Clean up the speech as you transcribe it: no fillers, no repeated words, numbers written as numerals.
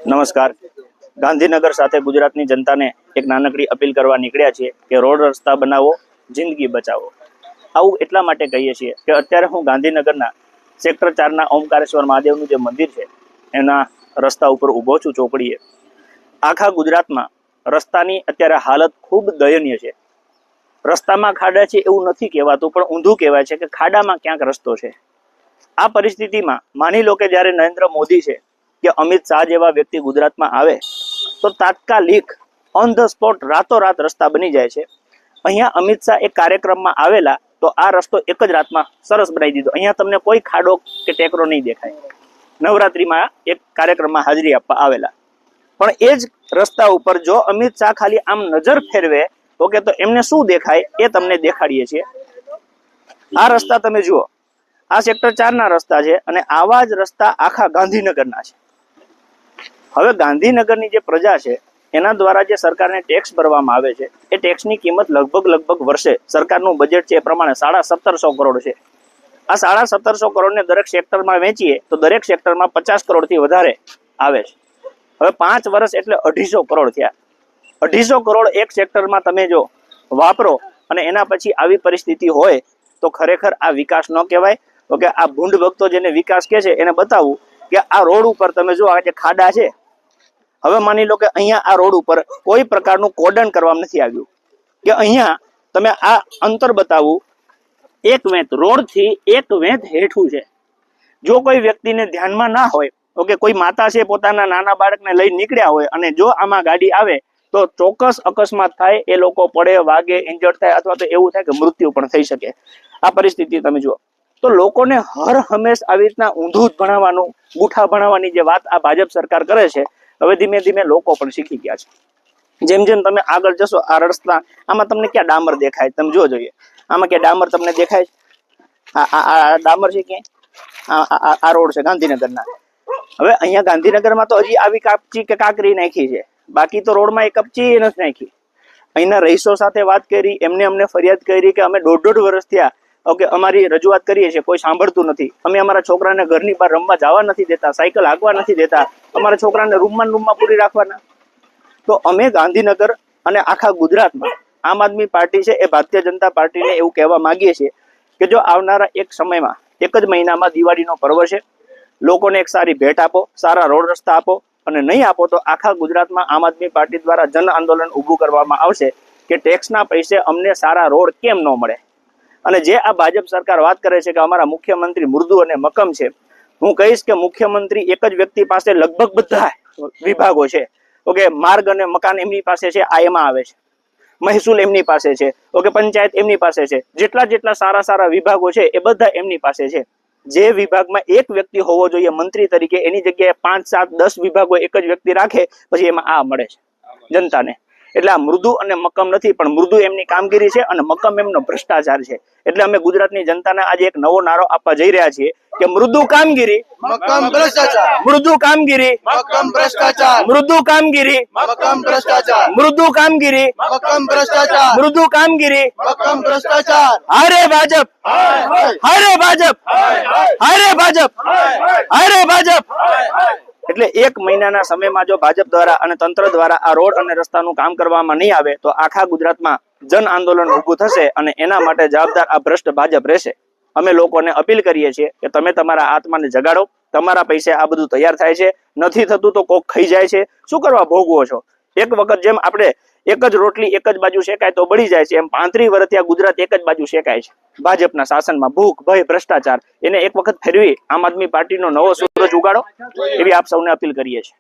નમસ્કાર. ગાંધીનગર સાથે ગુજરાતની જનતાને એક નાનકડી અપીલ કરવા નીકળ્યા છીએ કે રોડ રસ્તા બનાવો, જિંદગી બચાવો. આવું એટલા માટે કહીએ છીએ કે અત્યારે હું ગાંધીનગરના સેક્ટર 4ના ઓમકારેશ્વર મહાદેવનું જે મંદિર છે એના રસ્તા ઉપર ઊભો છું, ચોકડીએ. આખા ગુજરાતમાં રસ્તાની અત્યારે હાલત ખૂબ દયનીય છે. રસ્તામાં ખાડા છે એવું નથી કહેવાતું, પણ ઊંધું કહેવાય છે કે ખાડામાં ક્યાંક રસ્તો છે. આ પરિસ્થિતિમાં માની લો કે જ્યારે નરેન્દ્ર મોદી છે કે અમિત શાહ જેવા વ્યક્તિ ગુજરાતમાં આવે તો તાત્કાલિક ઓન ધ સ્પોટ રાતોરાત રસ્તા બની જાય છે. અહીંયા અમિત શાહ એક કાર્યક્રમમાં આવેલા તો આ રસ્તો એક જ રાતમાં સરસ બનાવી દીધો. અહીંયા તમને કોઈ ખાડો કે ટેકરો નહીં દેખાય. નવરાત્રીમાં એક કાર્યક્રમમાં હાજરી આપવા આવેલા, પણ એ જ રસ્તા ઉપર જો અમિત શાહ ખાલી આમ નજર ફેરવે ઓકે તો એમને શું દેખાય એ તમને દેખાડીએ છીએ. આ રસ્તા તમે જુઓ, આ સેક્ટર 4ના રસ્તા છે અને આવા જ રસ્તા આખા ગાંધીનગરના છે. હવે ગાંધીનગરની જે પ્રજા છે એના દ્વારા જે સરકારને ટેક્સ ભરવામાં આવે છે એ ટેક્સની કિંમત લગભગ વર્ષે સરકારનું બજેટ છે એ પ્રમાણે 1750 કરોડ છે. આ 1750 કરોડને દરેક સેક્ટરમાં વેચીએ તો દરેક સેક્ટરમાં 50 કરોડથી વધારે આવે છે. હવે 5 વર્ષ એટલે 250 કરોડ થયા. 250 કરોડ એક સેક્ટરમાં તમે જો વાપરો અને એના પછી આવી પરિસ્થિતિ હોય તો ખરેખર આ વિકાસ ન કહેવાય. તો કે આ ભૂંડ ભક્તો જેને વિકાસ કહે છે એને બતાવું કે આ રોડ ઉપર તમે જો આ જે ખાડા છે, હવે માની લો કે અહીંયા આ રોડ ઉપર કોઈ પ્રકારનું કોર્ડન કરવામાં નથી આવ્યું કે અહીંયા તમે આ અંતર બતાવું, એક વેંત રોડથી એક વેંત હેઠું છે. જો કોઈ વ્યક્તિને ધ્યાનમાં ના હોય ઓકે, કોઈ માતા છે પોતાના નાના બાળકને લઈને નીકળ્યા હોય અને જો આમાં ગાડી આવે તો ચોક્કસ અકસ્માત થાય, એ લોકો પડે, વાગે, ઇન્જર્ડ થાય અથવા તો એવું થાય કે મૃત્યુ પણ થઈ શકે. આ પરિસ્થિતિ તમે જુઓ તો લોકોને હર હંમેશ આવી રીતના ઊંધું જ ભણાવવાનું, ગુઠા ભણાવવાની જે વાત આ ભાજપ સરકાર કરે છે, હવે ધીમે ધીમે લોકો પણ શીખી ગયા છે. જેમ જેમ તમે આગળ જશો આ રસ્તા, આમાં તમને ક્યાં ડામર દેખાય? તમે જો જોઈએ આમાં ક્યાં ડામર તમને દેખાય? આ ડામર છે ક્યાંય? આ રોડ છે ગાંધીનગરના. હવે અહીંયા ગાંધીનગરમાં તો હજી આવી કાપચી કે કાંકરી નાખી છે, બાકી તો રોડમાં એક કપચી નથી નાખી. અહીંના રહીશો સાથે વાત કરી, એમને અમને ફરિયાદ કરી કે અમે દોઢ વર્ષ થયા ઓકે અમારી રજૂઆત કરીએ છીએ, કોઈ સાંભળતું નથી. અમે અમારા છોકરાને ઘરની બહાર રમવા જવા નથી દેતા, સાયકલ હાંકવા નથી દેતા, અમારા છોકરાને રૂમમાં પૂરી રાખવાના. તો અમે ગાંધીનગર અને આખા ગુજરાતમાં આમ આદમી પાર્ટી છે એ ભારતીય જનતા પાર્ટીને એવું કહેવા માંગીએ છીએ કે જો આવનારા એક સમયમાં, એક જ મહિનામાં દિવાળીનો પર્વ છે, લોકોને એક સારી ભેટ આપો, સારા રોડ રસ્તા આપો, અને નહીં આપો તો આખા ગુજરાતમાં આમ આદમી પાર્ટી દ્વારા જન આંદોલન ઊભું કરવામાં આવશે કે ટેક્સના પૈસે અમને સારા રોડ કેમ ન મળે. અને જે આ ભાજપ સરકાર વાત કરે છે કે અમારા મુખ્યમંત્રી મૃદુ અને મક્કમ છે, હું કહીશ કે મુખ્યમંત્રી એક જ વ્યક્તિ પાસે લગભગ બધા વિભાગો છે. ઓકે, માર્ગ અને મકાન એમની પાસે છે, આ એમાં આવે છે. મહેસૂલ એમની પાસે છે, ઓકે, પંચાયત એમની પાસે છે. જેટલા સારા વિભાગો છે એ બધા એમની પાસે છે. જે વિભાગમાં એક વ્યક્તિ હોવો જોઈએ મંત્રી તરીકે, એની જગ્યાએ 5, 7, 10 વિભાગો એક જ વ્યક્તિ રાખે, પછી એમાં આ મળે છે જનતાને. એટલે આ મૃદુ અને મક્કમ નથી, પણ મૃદુ એમની કામગીરી છે અને મક્કમ એમનો ભ્રષ્ટાચાર છે. એટલે અમે ગુજરાતની જનતાને આજે એક નવો નારો આપવા જઈ રહ્યા છીએ કે મૃદુ કામગીરી, મક્કમ ભ્રષ્ટાચાર, મૃદુ કામગીરી, મક્કમ ભ્રષ્ટાચાર, મૃદુ કામગીરી, મક્કમ ભ્રષ્ટાચાર, મૃદુ કામગીરી, મક્કમ ભ્રષ્ટાચાર, મૃદુ કામગીરી. મક્કમ ભ્રષ્ટાચાર. હારે ભાજપ, હારે ભાજપ, હારે ભાજપ, હારે ભાજપ. એટલે એક મહિનાના સમયમાં જો ભાજપ દ્વારા અને તંત્ર દ્વારા આ રોડ અને રસ્તાનું કામ કરવામાં નહીં આવે તો આખા ગુજરાતમાં જન આંદોલન ઊભું થશે અને એના માટે જવાબદાર આ ભ્રષ્ટ ભાજપ રહેશે. અમે લોકોને અપીલ કરીએ છીએ કે તમે તમારા આત્માને જગાડો. તમારા પૈસે આ બધું તૈયાર થાય છે, નથી થતું તો કોક ખાઈ જાય છે. શું કરવા ભોગવો છો? એક વખત જેમ આપણે એક જ રોટલી એક જ બાજુ શેકાય તો બળી જાય છે, એમ 35 વર્ષ ત્યાં ગુજરાત એક જ બાજુ શેકાય છે ભાજપના શાસનમાં. ભૂખ, ભય, ભ્રષ્ટાચાર, એને એક વખત ફેરવી આમ આદમી પાર્ટીનો નવો સૂરજ ઉગાડો એવી આપ સૌને અપીલ કરીએ છીએ.